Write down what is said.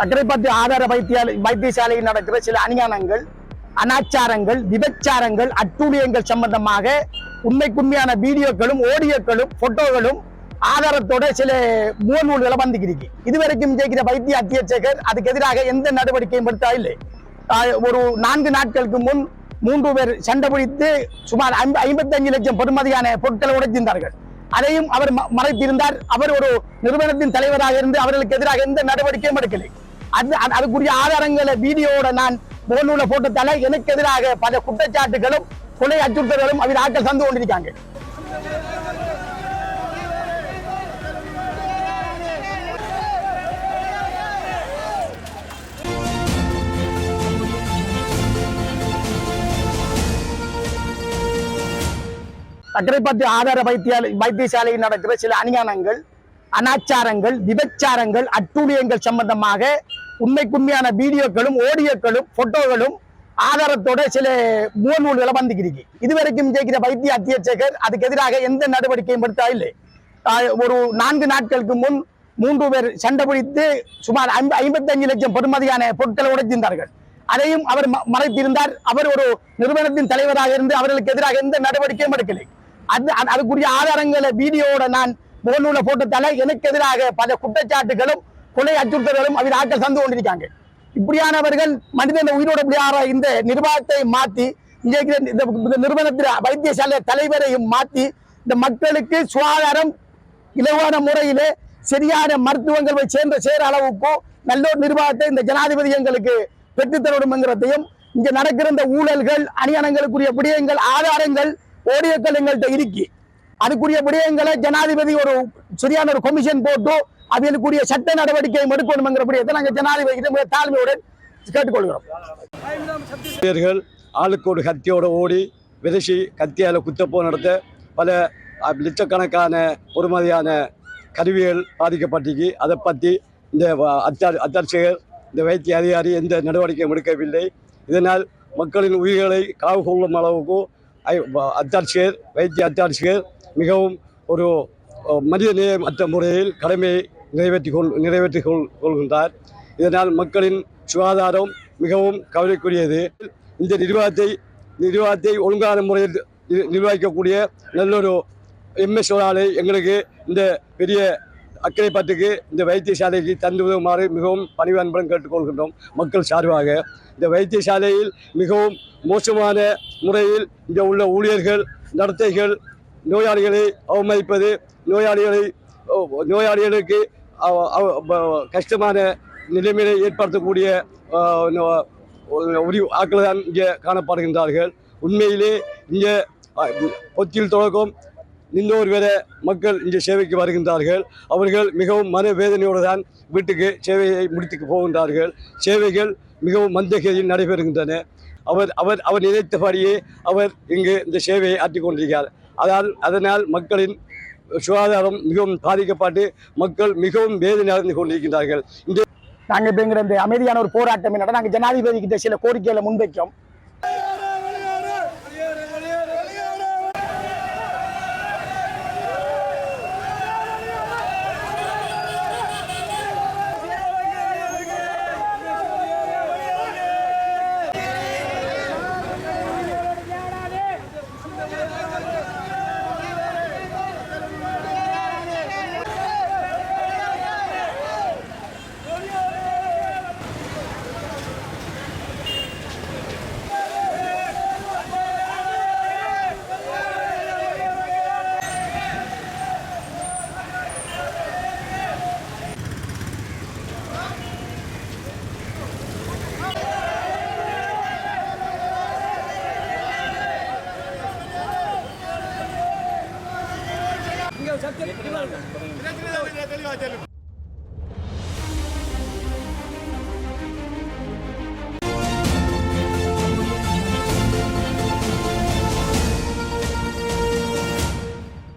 அக்கரைப்பட்டு ஆதார வைத்தியசாலையில் நடக்கிற சில அநியாயங்கள், அனாச்சாரங்கள், விபச்சாரங்கள், அட்டூழியங்கள் சம்பந்தமாக உண்மைக்குண்மையான வீடியோக்களும் ஆடியோக்களும் போட்டோகளும் ஆதாரத்தோட சில முகநூல்களை வந்துக்கிறீங்க. இதுவரைக்கும் ஜெயிக்கிற வைத்திய அத்தியட்சகர் அதுக்கு எதிராக எந்த நடவடிக்கையும் எடுத்தா இல்லை. ஒரு 4 நாட்களுக்கு முன் 3 பேர் சண்டை பிடித்து சுமார் 55 லட்சம் பெறுமதியான பொருட்களை உடைத்திருந்தார்கள். அதையும் அவர் மறைத்திருந்தார். அவர் ஒரு நிறுவனத்தின் தலைவராக இருந்து அவர்களுக்கு எதிராக எந்த நடவடிக்கையும் எடுக்கலை. அதுக்குரிய ஆதாரங்களை வீடியோட நான் முகநூல போட்டதால எனக்கு எதிராக பல குற்றச்சாட்டுகளும் கொலை அச்சுறுத்தல்களும் அவர் ஆட்கள் தந்து கொண்டிருக்காங்க. அக்கரைப்பட்டு ஆதார வைத்தியசாலையில் நடக்கிற சில அநியாயங்கள், அனாச்சாரங்கள், விபச்சாரங்கள், அட்டூழியங்கள் சம்பந்தமாக உண்மைக்குண்மையான வீடியோக்களும் ஆடியோக்களும் போட்டோகளும் ஆதாரத்தோட சில முகநூல்களை வந்துக்கிறீங்க. இதுவரைக்கும் ஜெயிக்கிற வைத்திய அத்தியட்சகர் அதுக்கு எதிராக எந்த நடவடிக்கையும் எடுத்தா இல்லை. ஒரு 4 நாட்களுக்கு முன் 3 பேர் சண்டை பிடித்து சுமார் 55 லட்சம் பெறுமதியான பொருட்களை உடைத்திருந்தார்கள். அதையும் அவர் மறைத்திருந்தார். அவர் ஒரு நிறுவனத்தின் தலைவராக இருந்து அவர்களுக்கு எதிராக எந்த நடவடிக்கையும் எடுக்கலை. அதுக்குரிய ஆதாரங்களை வீடியோட நான் முகநூல போட்டதால எனக்கு எதிராக பல குற்றச்சாட்டுகளும் கொலை அச்சுறுத்தல்களும் அவர் ஆட்கள் தந்து கொண்டிருக்காங்க. இப்படியானவர்கள் மனிதன் உயிரோட இந்த நிர்வாகத்தை மாற்றி இந்த நிறுவனத்தில் வைத்தியசாலை தலைவரையும் மாற்றி இந்த மக்களுக்கு சுகாதாரம் இலவான முறையிலே சரியான மருத்துவங்கள் போய் சேர அளவுக்கும் நல்ல ஒரு நிர்வாகத்தை இந்த ஜனாதிபதி எங்களுக்கு பெற்றுத்தரணும்ங்கிறதையும் இங்க நடக்கிற இந்த ஊழல்கள், அநியாயங்களுக்குரிய விடயங்கள், ஆதாரங்கள், ஆடியோக்கள் எங்கள்கிட்ட இருக்கு. அதுக்குரிய விடயங்களை ஜனாதிபதி ஒரு சரியான ஒரு கமிஷன் போட்டு அவர்களுக்குரிய சட்ட நடவடிக்கையை எடுக்கணும்ங்கிற விடயத்தை நாங்கள் ஜனாதிபதி தாழ்மையுடன் கேட்டுக்கொள்கிறோம். ஆளுக்கு ஒரு கத்தியோட ஓடி விதசி கத்தியால குத்தப்போ நடத்த பல லட்சக்கணக்கான பொறுமதியான கருவிகள் பாதிக்கப்பட்டிருக்கு. அதை பற்றி இந்த அத்தாட்சியர், இந்த வைத்திய அதிகாரி எந்த நடவடிக்கையும் எடுக்கவில்லை. இதனால் மக்களின் உயிர்களை காவு கொள்ளும் அளவுக்கு அத்தாட்சியர், வைத்திய அத்தாட்சியர் மிகவும் ஒரு மனிதநேயமற்ற முறையில் கடமையை நிறைவேற்றி கொள்கின்றார். இதனால் மக்களின் சுகாதாரம் மிகவும் கவலைக்குரியது. இந்த நிர்வாகத்தை ஒழுங்கான முறையில் நிர்வகிக்கக்கூடிய நல்லொரு எம்எஸ்ஓராலை எங்களுக்கு இந்த பெரிய அக்கரைப்பட்டுக்கு இந்த வைத்தியசாலைக்கு தந்துவிடுமாறு மிகவும் பணிவன்புடன் கேட்டுக்கொள்கின்றோம். மக்கள் சார்பாக இந்த வைத்தியசாலையில் மிகவும் மோசமான முறையில் இந்த உள்ள ஊழியர்கள், நடத்தைகள், நோயாளிகளை அவமதிப்பது, நோயாளிகளுக்கு கஷ்டமான நிலைமையை ஏற்படுத்தக்கூடிய ஆட்கள் தான் இங்கே காணப்படுகின்றார்கள். உண்மையிலே இங்கே பொத்தியில் தொடக்கம் இன்னொரு வேற மக்கள் இங்கே சேவைக்கு வருகின்றார்கள். அவர்கள் மிகவும் மனவேதனையோடு தான் வீட்டுக்கு சேவையை முடித்துக்கு போகின்றார்கள். சேவைகள் மிகவும் மந்தகதியில் நடைபெறுகின்றன. அவர் நினைத்தபடியே அவர் இங்கு இந்த சேவையை ஆற்றிக் கொண்டிருக்கிறார். அதனால் மக்களின் சுகாதாரம் மிகவும் பாதிக்கப்பட்டு மக்கள் மிகவும் வேதனை அடைந்து கொண்டிருக்கின்றார்கள். நாங்கள் இப்போ இந்த அமைதியான ஒரு போராட்டம் என்னன்னா, நாங்கள் ஜனாதிபதி கிட்ட சில கோரிக்கைகளை முன்வைக்கும். சத்தியம் தெளிவாக